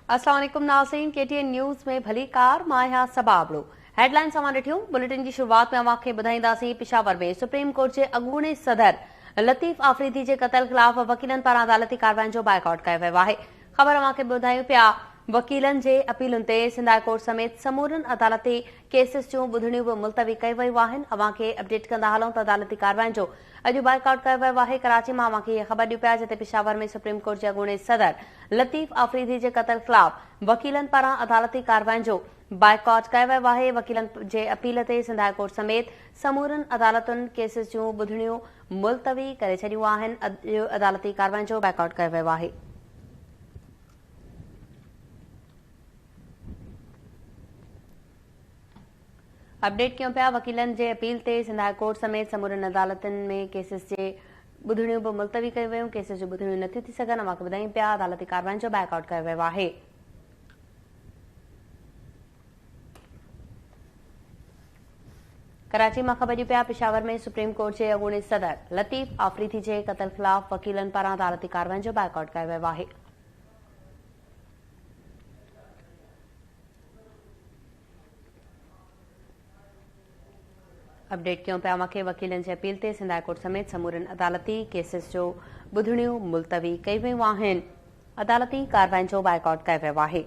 अस्सलाम वालेकुम नाज़रीन, KTN न्यूज़ में भली कार माया सबाबड़ो हेडलाइन सामान ॾिठियूं। बुलेटिन की शुरुआत में अवां खे ॿुधाईंदासीं। पेशावर में सुप्रीम कोर्ट के अॻूणे सदर लतीफ़ आफरीदी के क़त्ल ख़िलाफ़ वकीलनि पारां अदालती कार्रवाई जो बाइकआउट कयो वियो आहे। ख़बर अवां खे ॿुधायूं पिया। वकीलनि जे अपीलुनि ते सिंध हाई कोर्ट समेत समूरनि अदालती केसिस जूं ॿुधणियूं बि मुलतवी कयूं वयूं आहिनि। अवां खे अपडेट कंदा हलूं त अदालती कार्रवाई जो अॼु बाइकआउट कयो वियो आहे। कराची मां अवां खे इहा ख़बर ॾियूं पिया, जिते पेशावर में सुप्रीम कोर्ट जे अॻूणे सदर लतीफ़ आफरीदी जे क़त्ल ख़िलाफ़ वकीलनि पारां अदालती कार्रवाई जो बाइकआउट कयो वियो आहे। वकीलनि जे अपील ते सिंध हाई कोर्ट समेत समूरनि अदालतुनि केसिस जूं ॿुधणियूं मुलतवी करे छॾियूं आहिनि। अॼु अदालती कार्रवाई जो बाइकआउट कयो वियो आहे। अपडेट कयूं पिया। वकीलनि जे अपील ते सिंध हाई कोर्ट समेत समूरनि अदालतुनि में केसिस जे ॿुधणियूं बि मुलतवी कयूं वयूं। केसिस जूं ॿुधणियूं नथियूं थी सघनि। अवां खे ॿुधायूं पिया अदालती कार्रवाई जो बाइकआउट कयो वियो आहे। कराची मां ख़बर ॾियूं पिया। पेशावर में सुप्रीम कोर्ट जे अॻूणे सदर लतीफ़ आफरीदी जे क़त्ल ख़िलाफ़ वकीलनि पारां अदालती कार्रवाई जो बाइकआउट कयो वियो आहे। अपडेट कयूं पिया। अवां खे वकीलनि जे अपील ते सिंध हाई कोर्ट समेत समूरनि अदालती केसिस जो ॿुधणियूं मुलतवी कयूं वयूं आहिनि। अदालती कार्रवाई जो बाइकआउट कयो वियो आहे।